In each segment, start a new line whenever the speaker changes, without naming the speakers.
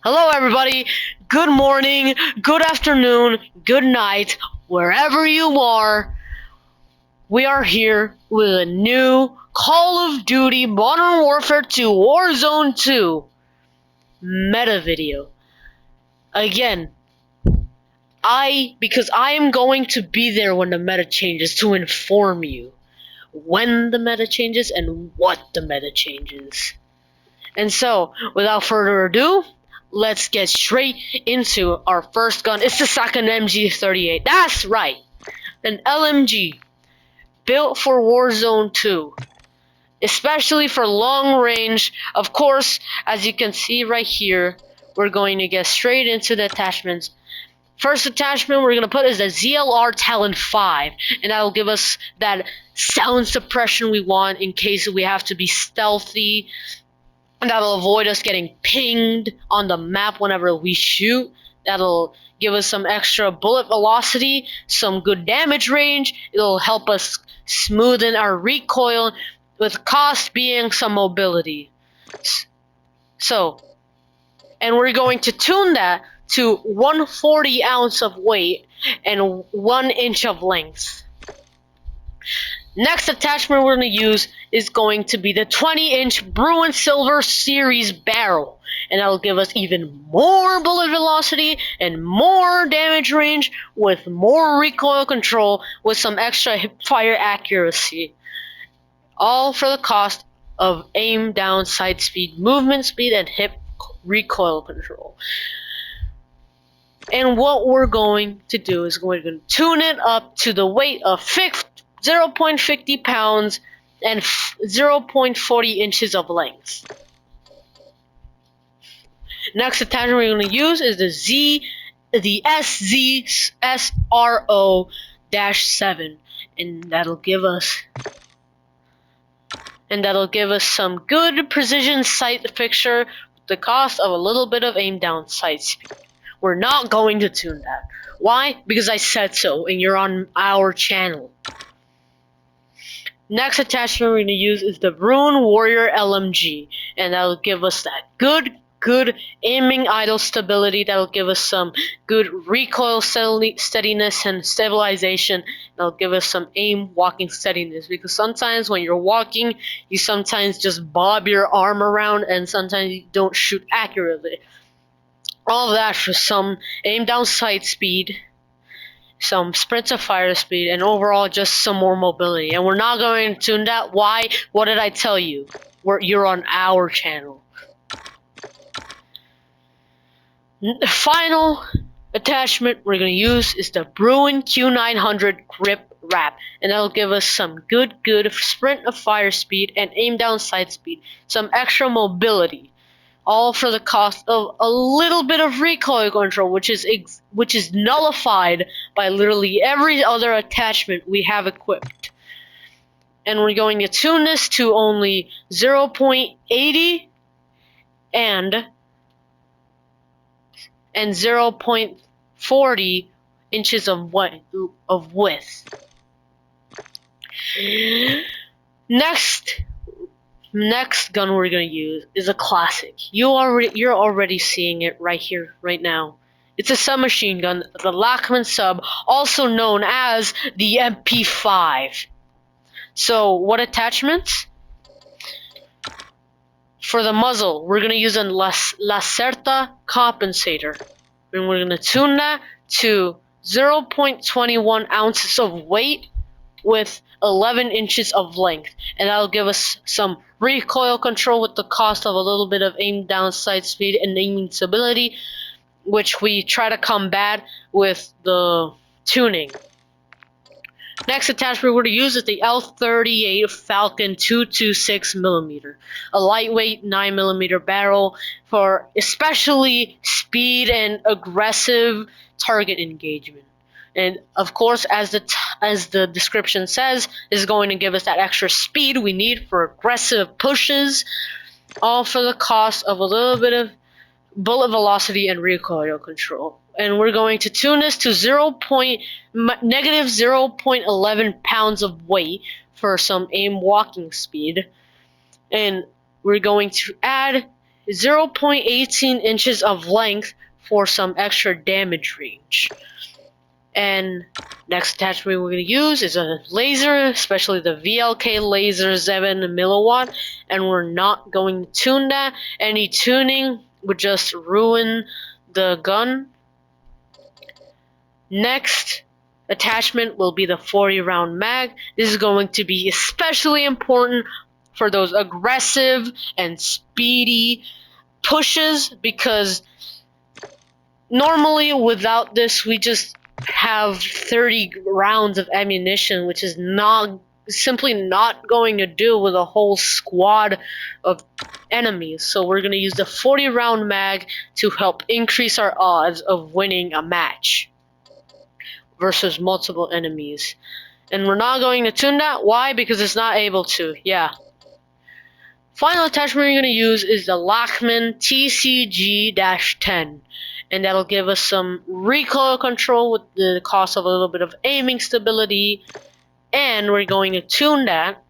Hello, everybody. Good morning, good afternoon, good night, wherever you are. We are here with a new Call of Duty Modern Warfare 2 Warzone 2 meta video. Again, because I am going to be there when the meta changes to inform you when the meta changes and what the meta changes. And so, without further ado, let's get straight into our first gun. It's the Sakin MG38. That's right, an LMG built for Warzone 2, especially for long range. Of course, as you can see right here, we're going to get straight into the attachments. First attachment we're going to put is the ZLR Talon 5, and that'll give us that sound suppression we want in case we have to be stealthy. That'll avoid us getting pinged on the map whenever we shoot. That'll give us some extra bullet velocity, some good damage range. It'll help us smoothen our recoil, with cost being some mobility. And we're going to tune that to 140 ounce of weight and 1 inch of length. Next attachment we're going to use is going to be the 20-inch Bruin Silver Series barrel, and that'll give us even more bullet velocity and more damage range with more recoil control with some extra hip fire accuracy, all for the cost of aim down, sight speed, movement speed, and hip recoil control. And what we're going to do is we're going to tune it up to the weight of 0.50 pounds and 0.40 inches of length. Next attachment we're going to use is the SZSRO-7, and that'll give us some good precision sight fixture with the cost of a little bit of aim down sight speed. We're not going to tune that. Why? Because I said so, and you're on our channel. Next attachment we're going to use is the Bruin Warrior LMG, and that'll give us that good aiming idle stability. That'll give us some good recoil steadiness and stabilization. That'll give us some aim walking steadiness, because sometimes when you're walking, you sometimes just bob your arm around and sometimes you don't shoot accurately. All of that for some aim down sight speed, some sprint to fire speed, and overall just some more mobility. And we're not going to tune that. Why? What did I tell you? You're on our channel. The final attachment we're going to use is the Bruin Q900 grip wrap, and that'll give us some good sprint of fire speed and aim down sight speed, some extra mobility, all for the cost of a little bit of recoil control, which is nullified by literally every other attachment we have equipped. And we're going to tune this to only 0.80 and 0.40 inches of width. Next gun we're gonna use is a classic. You're already seeing it right here, right now. It's a submachine gun, the Lachman sub, also known as the MP5. So what attachments? For the muzzle, we're gonna use a Lacerta compensator, and we're gonna tune that to 0.21 ounces of weight with 11 inches of length, and that'll give us some recoil control with the cost of a little bit of aim down sight speed and aiming stability, which we try to combat with the tuning. Next attachment we're going to use is the L38 Falcon 226mm, a lightweight 9mm barrel for especially speed and aggressive target engagement. And of course, as the description says, is going to give us that extra speed we need for aggressive pushes, all for the cost of a little bit of bullet velocity and recoil control. And we're going to tune this to negative 0.11 pounds of weight for some aim walking speed. And we're going to add 0.18 inches of length for some extra damage range. And next attachment we're going to use is a laser, especially the VLK laser 7 milliwatt, and we're not going to tune that. Any tuning would just ruin the gun. Next attachment will be the 40 round mag. This is going to be especially important for those aggressive and speedy pushes, because normally without this we just have 30 rounds of ammunition, which is simply not going to do with a whole squad of enemies. So we're going to use the 40 round mag to help increase our odds of winning a match versus multiple enemies. And we're not going to tune that. Why? Because it's not able to. Yeah. Final attachment we're going to use is the Lachman TCG-10, and that'll give us some recoil control with the cost of a little bit of aiming stability, and we're going to tune that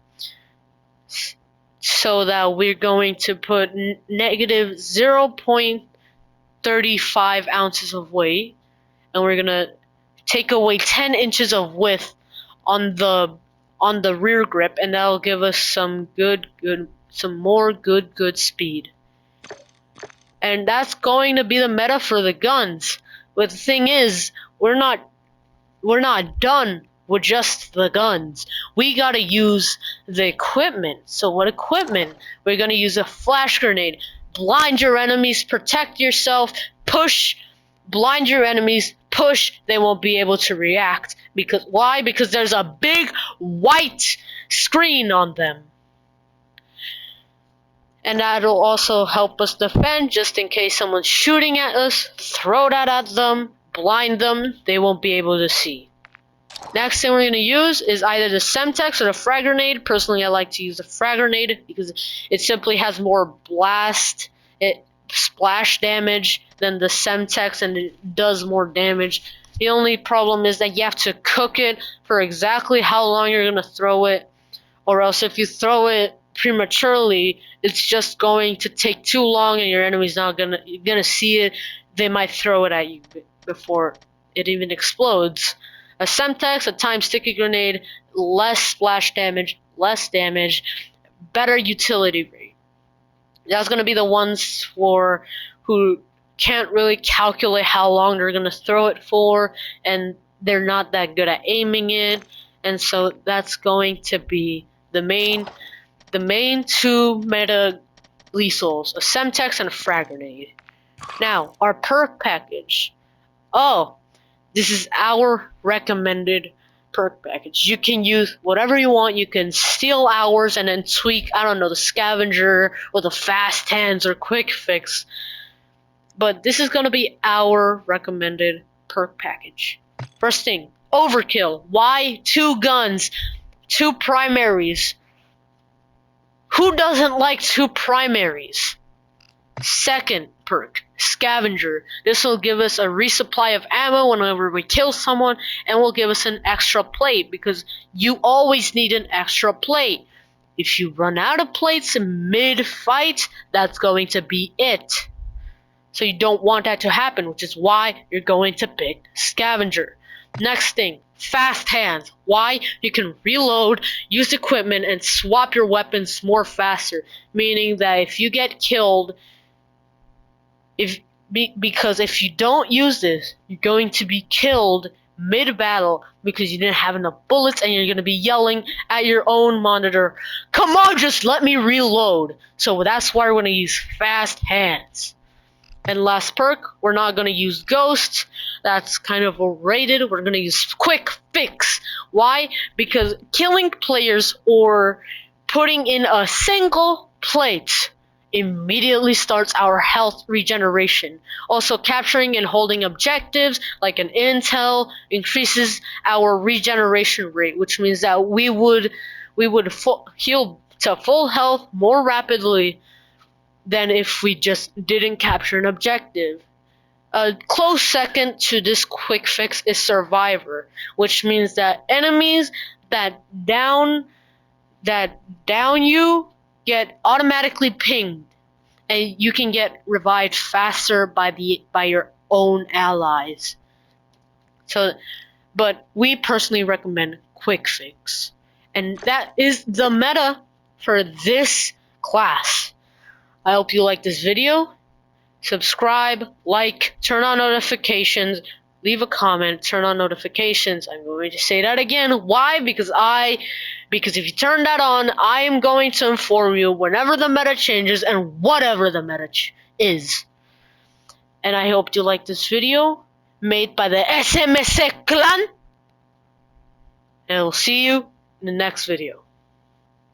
so that we're going to put negative 0.35 ounces of weight, and we're going to take away 10 inches of width on the rear grip, and that'll give us some more good speed. And that's going to be the meta for the guns. But the thing is, we're not done with just the guns. We gotta use the equipment. So what equipment? We're gonna use a flash grenade. Blind your enemies, protect yourself, push, blind your enemies, push, they won't be able to react. Because why? Because there's a big white screen on them. And that'll also help us defend, just in case someone's shooting at us. Throw that at them, blind them, they won't be able to see. Next thing we're going to use is either the Semtex or the frag grenade. Personally, I like to use the frag grenade because it simply has more splash damage than the Semtex, and it does more damage. The only problem is that you have to cook it for exactly how long you're going to throw it, or else if you throw it prematurely, it's just going to take too long and your enemy's not gonna see it. They might throw it at you before it even explodes. A Semtex, a time sticky grenade, less splash damage, less damage, better utility rate. That's gonna be the ones for who can't really calculate how long they're gonna throw it for, and they're not that good at aiming it, and so that's going to be the main two meta lethals, a Semtex and a frag grenade. Now, our perk package. Oh, this is our recommended perk package. You can use whatever you want. You can steal ours and then tweak, I don't know, the scavenger or the fast hands or quick fix. But this is going to be our recommended perk package. First thing, overkill. Why 2 guns, 2 primaries? Who doesn't like 2 primaries? Second perk, Scavenger. This will give us a resupply of ammo whenever we kill someone, and will give us an extra plate, because you always need an extra plate. If you run out of plates mid-fight, that's going to be it. So you don't want that to happen, which is why you're going to pick Scavenger. Next thing, fast hands. Why? You can reload, use equipment, and swap your weapons more faster. Meaning that if you get killed, because if you don't use this, you're going to be killed mid-battle because you didn't have enough bullets, and you're going to be yelling at your own monitor, "Come on, just let me reload." So that's why we're going to use fast hands. And last perk, we're not going to use Ghosts. That's kind of overrated. We're going to use Quick Fix. Why? Because killing players or putting in a single plate immediately starts our health regeneration. Also, capturing and holding objectives like an intel increases our regeneration rate, which means that we would heal to full health more rapidly than if we just didn't capture an objective. A close second to this quick fix is Survivor, which means that enemies that down you get automatically pinged, and you can get revived faster by your own allies. So, but we personally recommend quick fix, and that is the meta for this class. I hope you like this video. Subscribe, like, turn on notifications, leave a comment, turn on notifications. I'm going to say that again. Why? Because if you turn that on, I am going to inform you whenever the meta changes and whatever the meta is. And I hope you like this video made by the SMS clan. And I'll see you in the next video.